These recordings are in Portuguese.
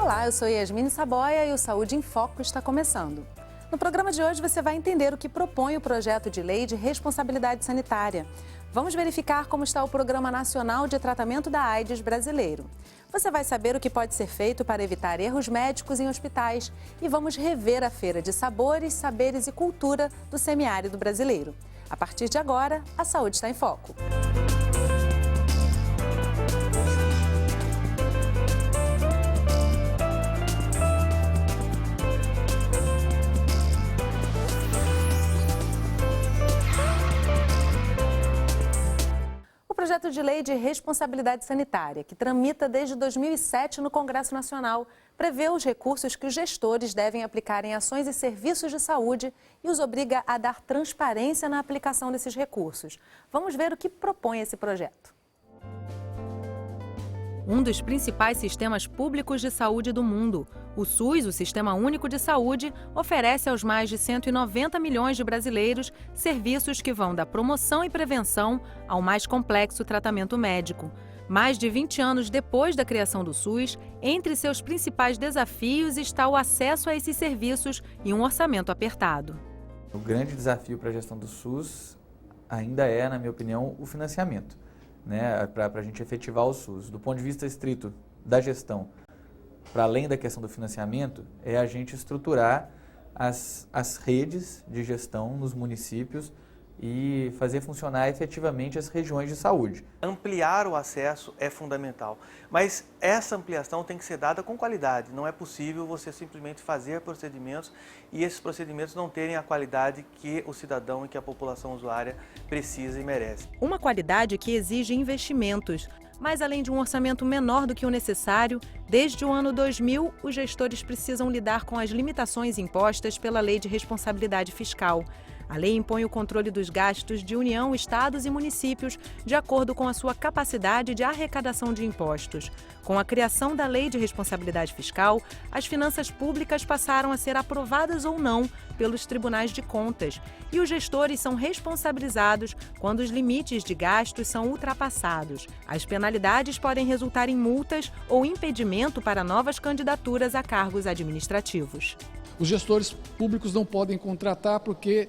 Olá, eu sou Yasmine Saboia e o Saúde em Foco está começando. No programa de hoje você vai entender o que propõe o projeto de lei de responsabilidade sanitária. Vamos verificar como está o Programa Nacional de Tratamento da AIDS brasileiro. Você vai saber o que pode ser feito para evitar erros médicos em hospitais e vamos rever a Feira de Sabores, Saberes e Cultura do Semiárido Brasileiro. A partir de agora, a saúde está em foco. O projeto de lei de responsabilidade sanitária, que tramita desde 2007 no Congresso Nacional, prevê os recursos que os gestores devem aplicar em ações e serviços de saúde e os obriga a dar transparência na aplicação desses recursos. Vamos ver o que propõe esse projeto. Um dos principais sistemas públicos de saúde do mundo, o SUS, o Sistema Único de Saúde, oferece aos mais de 190 milhões de brasileiros serviços que vão da promoção e prevenção ao mais complexo tratamento médico. Mais de 20 anos depois da criação do SUS, entre seus principais desafios está o acesso a esses serviços e um orçamento apertado. O grande desafio para a gestão do SUS ainda é, na minha opinião, o financiamento, para a gente efetivar o SUS. Do ponto de vista estrito da gestão, para além da questão do financiamento, é a gente estruturar as redes de gestão nos municípios e fazer funcionar efetivamente as regiões de saúde. Ampliar o acesso é fundamental, mas essa ampliação tem que ser dada com qualidade. Não é possível você simplesmente fazer procedimentos e esses procedimentos não terem a qualidade que o cidadão e que a população usuária precisa e merece. Uma qualidade que exige investimentos. Mas além de um orçamento menor do que o necessário, desde o ano 2000, os gestores precisam lidar com as limitações impostas pela Lei de Responsabilidade Fiscal. A lei impõe o controle dos gastos de União, estados e municípios de acordo com a sua capacidade de arrecadação de impostos. Com a criação da Lei de Responsabilidade Fiscal, as finanças públicas passaram a ser aprovadas ou não pelos tribunais de contas e os gestores são responsabilizados quando os limites de gastos são ultrapassados. As penalidades podem resultar em multas ou impedimento para novas candidaturas a cargos administrativos. Os gestores públicos não podem contratar porque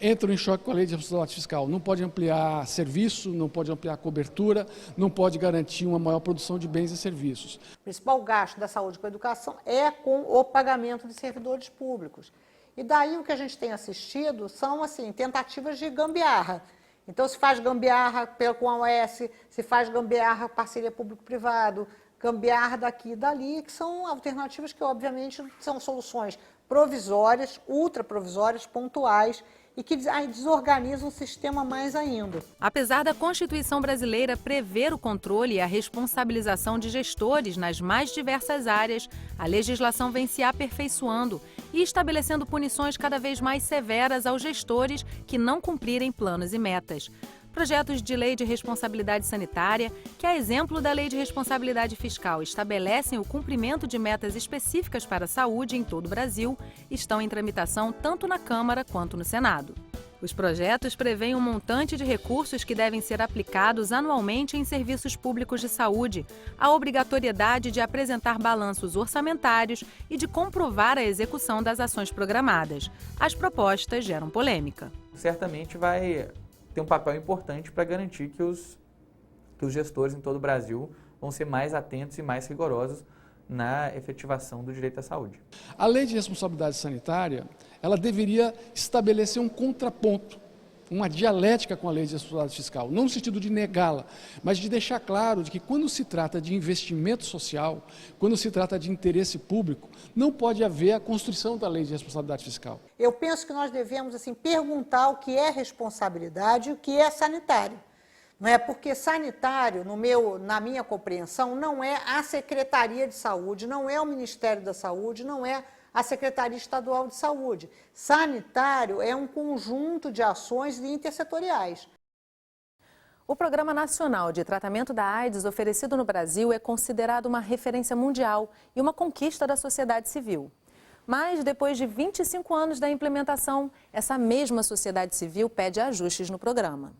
entram em choque com a lei de responsabilidade fiscal. Não pode ampliar serviço, não pode ampliar cobertura, não pode garantir uma maior produção de bens e serviços. O principal gasto da saúde com a educação é com o pagamento de servidores públicos. E daí o que a gente tem assistido são tentativas de gambiarra. Então se faz gambiarra com a OAS, se faz gambiarra parceria público-privado, gambiarra daqui e dali, que são alternativas que obviamente são soluções provisórias, ultraprovisórias, pontuais, e que desorganizam o sistema mais ainda. Apesar da Constituição brasileira prever o controle e a responsabilização de gestores nas mais diversas áreas, a legislação vem se aperfeiçoando e estabelecendo punições cada vez mais severas aos gestores que não cumprirem planos e metas. Projetos de lei de responsabilidade sanitária, que, a exemplo da lei de responsabilidade fiscal, estabelecem o cumprimento de metas específicas para a saúde em todo o Brasil, estão em tramitação tanto na Câmara quanto no Senado. Os projetos prevêem um montante de recursos que devem ser aplicados anualmente em serviços públicos de saúde, a obrigatoriedade de apresentar balanços orçamentários e de comprovar a execução das ações programadas. As propostas geram polêmica. Certamente vai ter um papel importante para garantir que os gestores em todo o Brasil vão ser mais atentos e mais rigorosos na efetivação do direito à saúde. A lei de responsabilidade sanitária, ela deveria estabelecer um contraponto, uma dialética com a lei de responsabilidade fiscal, não no sentido de negá-la, mas de deixar claro de que quando se trata de investimento social, quando se trata de interesse público, não pode haver a construção da lei de responsabilidade fiscal. Eu penso que nós devemos perguntar o que é responsabilidade e o que é sanitário. Não é porque sanitário, na minha compreensão, não é a Secretaria de Saúde, não é o Ministério da Saúde, não é a Secretaria Estadual de Saúde. Sanitário é um conjunto de ações intersetoriais. O Programa Nacional de Tratamento da AIDS oferecido no Brasil é considerado uma referência mundial e uma conquista da sociedade civil. Mas, depois de 25 anos da implementação, essa mesma sociedade civil pede ajustes no programa.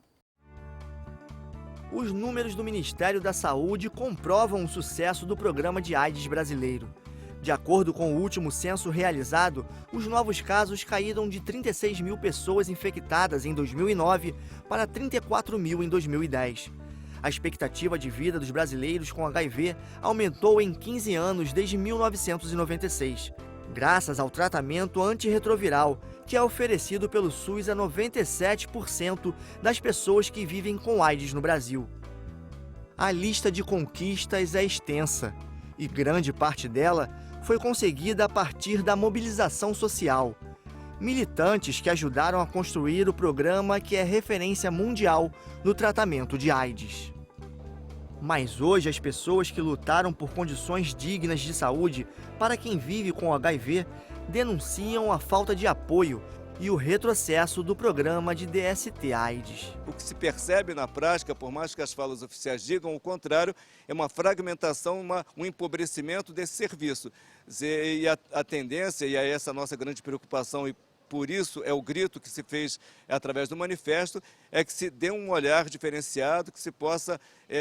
Os números do Ministério da Saúde comprovam o sucesso do programa de AIDS brasileiro. De acordo com o último censo realizado, os novos casos caíram de 36 mil pessoas infectadas em 2009 para 34 mil em 2010. A expectativa de vida dos brasileiros com HIV aumentou em 15 anos desde 1996, graças ao tratamento antirretroviral, que é oferecido pelo SUS a 97% das pessoas que vivem com AIDS no Brasil. A lista de conquistas é extensa, e grande parte dela foi conseguida a partir da mobilização social. Militantes que ajudaram a construir o programa que é referência mundial no tratamento de AIDS. Mas hoje as pessoas que lutaram por condições dignas de saúde para quem vive com HIV denunciam a falta de apoio e o retrocesso do programa de DST-AIDS. O que se percebe na prática, por mais que as falas oficiais digam o contrário, é uma fragmentação, um empobrecimento desse serviço. E a tendência, e é essa a nossa grande preocupação, e por isso é o grito que se fez através do manifesto, é que se dê um olhar diferenciado, que se possa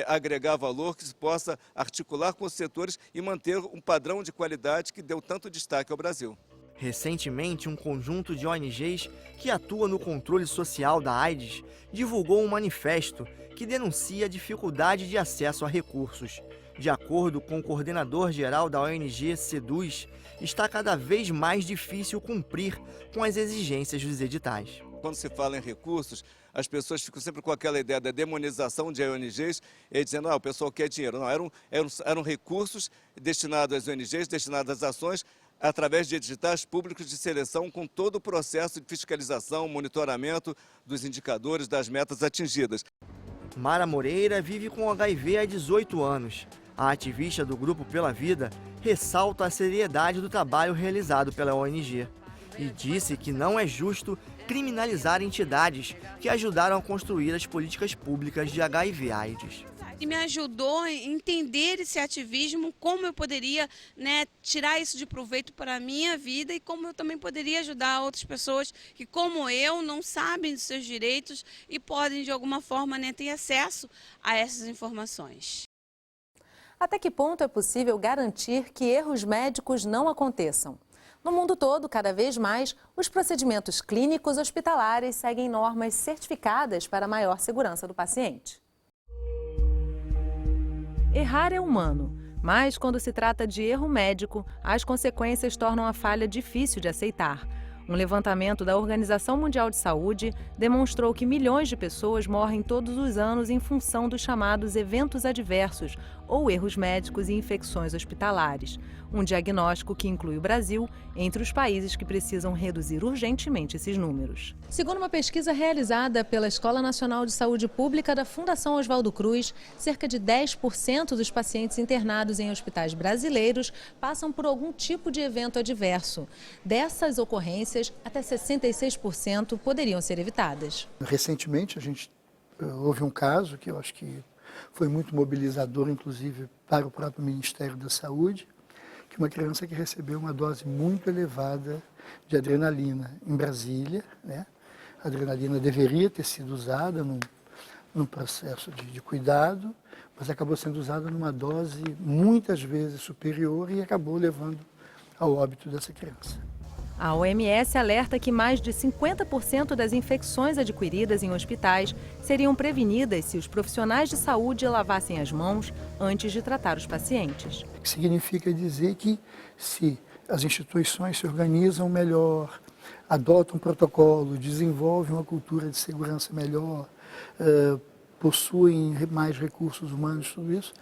agregar valor, que se possa articular com os setores e manter um padrão de qualidade que deu tanto destaque ao Brasil. Recentemente, um conjunto de ONGs que atua no controle social da AIDS divulgou um manifesto que denuncia a dificuldade de acesso a recursos. De acordo com o coordenador-geral da ONG Seduz, está cada vez mais difícil cumprir com as exigências dos editais. Quando se fala em recursos, as pessoas ficam sempre com aquela ideia da demonização de ONGs, dizendo, o pessoal quer dinheiro. Não, eram recursos destinados às ONGs, destinados às ações, através de editais públicos de seleção, com todo o processo de fiscalização, monitoramento dos indicadores, das metas atingidas. Mara Moreira vive com HIV há 18 anos. A ativista do Grupo Pela Vida ressalta a seriedade do trabalho realizado pela ONG e disse que não é justo criminalizar entidades que ajudaram a construir as políticas públicas de HIV/AIDS. E me ajudou a entender esse ativismo, como eu poderia, tirar isso de proveito para a minha vida e como eu também poderia ajudar outras pessoas que, como eu, não sabem dos seus direitos e podem, de alguma forma, ter acesso a essas informações. Até que ponto é possível garantir que erros médicos não aconteçam? No mundo todo, cada vez mais, os procedimentos clínicos hospitalares seguem normas certificadas para maior segurança do paciente. Errar é humano, mas quando se trata de erro médico, as consequências tornam a falha difícil de aceitar. Um levantamento da Organização Mundial de Saúde demonstrou que milhões de pessoas morrem todos os anos em função dos chamados eventos adversos ou erros médicos e infecções hospitalares. Um diagnóstico que inclui o Brasil entre os países que precisam reduzir urgentemente esses números. Segundo uma pesquisa realizada pela Escola Nacional de Saúde Pública da Fundação Oswaldo Cruz, cerca de 10% dos pacientes internados em hospitais brasileiros passam por algum tipo de evento adverso. Dessas ocorrências, até 66% poderiam ser evitadas. Recentemente, houve um caso que eu acho que foi muito mobilizador, inclusive, para o próprio Ministério da Saúde, que uma criança que recebeu uma dose muito elevada de adrenalina em Brasília, A adrenalina deveria ter sido usada num processo de cuidado, mas acabou sendo usada numa dose muitas vezes superior e acabou levando ao óbito dessa criança. A OMS alerta que mais de 50% das infecções adquiridas em hospitais seriam prevenidas se os profissionais de saúde lavassem as mãos antes de tratar os pacientes. Significa dizer que se as instituições se organizam melhor, adotam um protocolo, desenvolvem uma cultura de segurança melhor, possuem mais recursos humanos, tudo isso,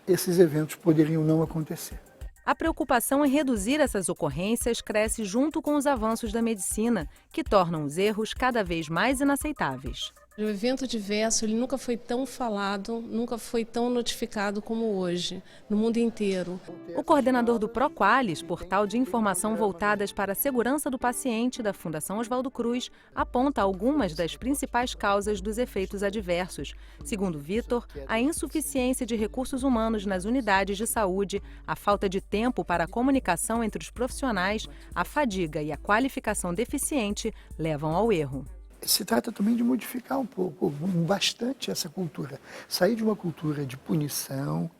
esses eventos poderiam não acontecer. A preocupação em reduzir essas ocorrências cresce junto com os avanços da medicina, que tornam os erros cada vez mais inaceitáveis. O evento adverso ele nunca foi tão falado, nunca foi tão notificado como hoje, no mundo inteiro. O coordenador do Proqualis, portal de informação voltadas para a segurança do paciente da Fundação Oswaldo Cruz, aponta algumas das principais causas dos efeitos adversos. Segundo Vitor, a insuficiência de recursos humanos nas unidades de saúde, a falta de tempo para a comunicação entre os profissionais, a fadiga e a qualificação deficiente levam ao erro. se trata também de modificar um pouco, bastante essa cultura. Sair de uma cultura de punição,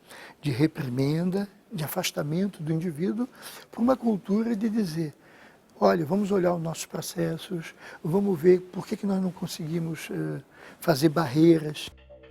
de reprimenda, de afastamento do indivíduo, para uma cultura de dizer, olha, vamos olhar os nossos processos, vamos ver por que nós não conseguimos fazer barreiras.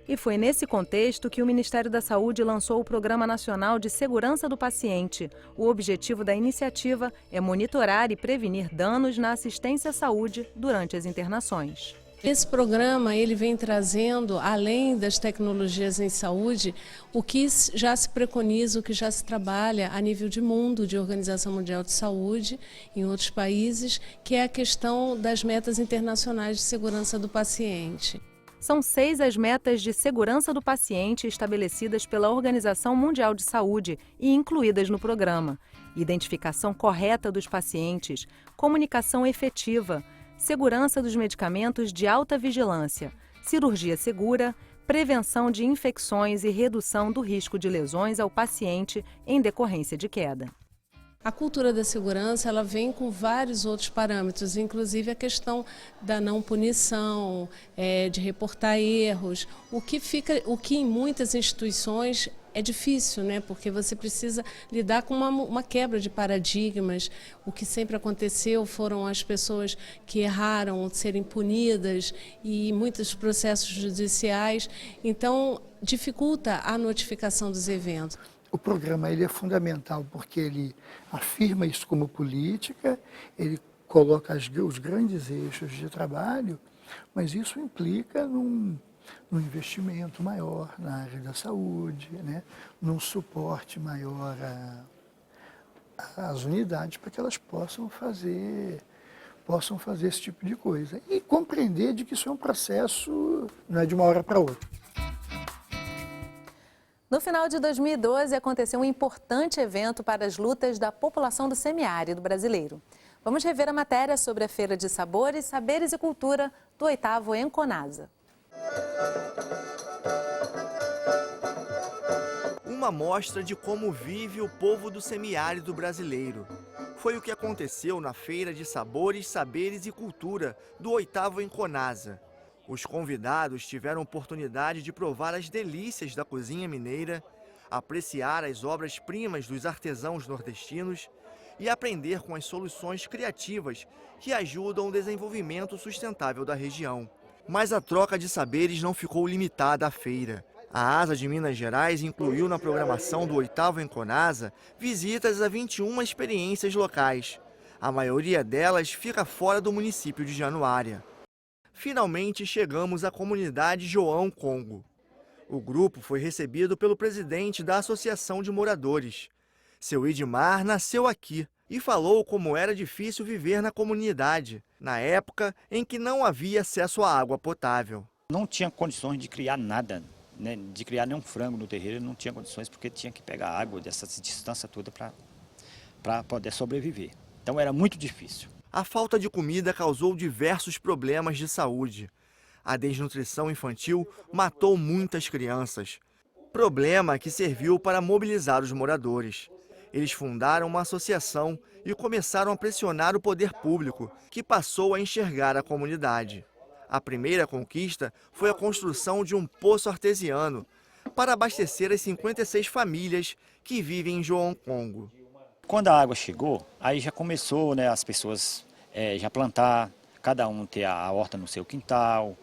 E foi nesse contexto que o Ministério da Saúde lançou o Programa Nacional de Segurança do Paciente. O objetivo da iniciativa é monitorar e prevenir danos na assistência à saúde durante as internações. Esse programa ele vem trazendo, além das tecnologias em saúde, o que já se preconiza, o que já se trabalha a nível de mundo, de Organização Mundial de Saúde, em outros países, que é a questão das metas internacionais de segurança do paciente. São 6 as metas de segurança do paciente estabelecidas pela Organização Mundial de Saúde e incluídas no programa. Identificação correta dos pacientes, comunicação efetiva, segurança dos medicamentos de alta vigilância, cirurgia segura, prevenção de infecções e redução do risco de lesões ao paciente em decorrência de queda. A cultura da segurança ela vem com vários outros parâmetros, inclusive a questão da não punição, de reportar erros, o que em muitas instituições é difícil, né? Porque você precisa lidar com uma quebra de paradigmas. O que sempre aconteceu foram as pessoas que erraram serem punidas e muitos processos judiciais, então dificulta a notificação dos eventos. O programa ele é fundamental porque ele afirma isso como política, ele coloca os grandes eixos de trabalho, mas isso implica num investimento maior na área da saúde, né? Num suporte maior às unidades para que elas possam fazer esse tipo de coisa. E compreender de que isso é um processo, não é de uma hora para outra. No final de 2012, aconteceu um importante evento para as lutas da população do semiárido brasileiro. Vamos rever a matéria sobre a Feira de Sabores, Saberes e Cultura do 8º Enconasa. Uma amostra de como vive o povo do semiárido brasileiro. Foi o que aconteceu na Feira de Sabores, Saberes e Cultura do 8º Enconasa. Os convidados tiveram oportunidade de provar as delícias da cozinha mineira, apreciar as obras-primas dos artesãos nordestinos e aprender com as soluções criativas que ajudam o desenvolvimento sustentável da região. Mas a troca de saberes não ficou limitada à feira. A ASA de Minas Gerais incluiu na programação do 8º Enconasa visitas a 21 experiências locais. A maioria delas fica fora do município de Januária. Finalmente chegamos à comunidade João Congo. O grupo foi recebido pelo presidente da Associação de Moradores. Seu Edmar nasceu aqui e falou como era difícil viver na comunidade, na época em que não havia acesso à água potável. Não tinha condições de criar nada, né? De criar nenhum frango no terreiro, não tinha condições porque tinha que pegar água dessa distância toda para poder sobreviver. Então era muito difícil. A falta de comida causou diversos problemas de saúde. A desnutrição infantil matou muitas crianças. Problema que serviu para mobilizar os moradores. Eles fundaram uma associação e começaram a pressionar o poder público, que passou a enxergar a comunidade. A primeira conquista foi a construção de um poço artesiano para abastecer as 56 famílias que vivem em João Congo. Quando a água chegou, aí já começou, né, as pessoas já plantar, cada um ter a horta no seu quintal,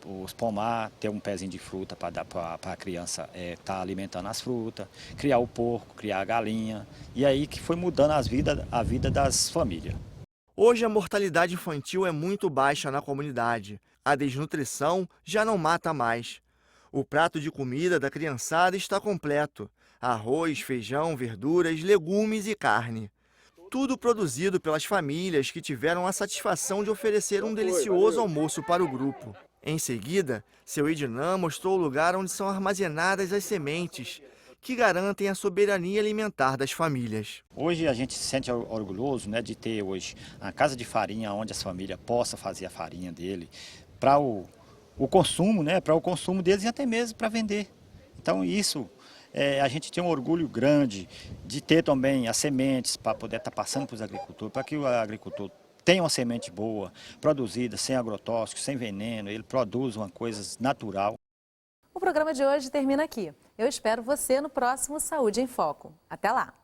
os pomar, ter um pezinho de fruta para dar para a criança estar alimentando as frutas, criar o porco, criar a galinha, e aí que foi mudando a vida das famílias. Hoje a mortalidade infantil é muito baixa na comunidade. A desnutrição já não mata mais. O prato de comida da criançada está completo. Arroz, feijão, verduras, legumes e carne. Tudo produzido pelas famílias que tiveram a satisfação de oferecer um delicioso almoço para o grupo. Em seguida, seu Ednã mostrou o lugar onde são armazenadas as sementes, que garantem a soberania alimentar das famílias. Hoje a gente se sente orgulhoso, né, de ter hoje a casa de farinha onde as famílias possam fazer a farinha dele para o consumo, né, para o consumo deles e até mesmo para vender. Então isso, a gente tem um orgulho grande de ter também as sementes para poder estar passando para os agricultores, para que o agricultor tem uma semente boa, produzida sem agrotóxicos, sem veneno, ele produz uma coisa natural. O programa de hoje termina aqui. Eu espero você no próximo Saúde em Foco. Até lá!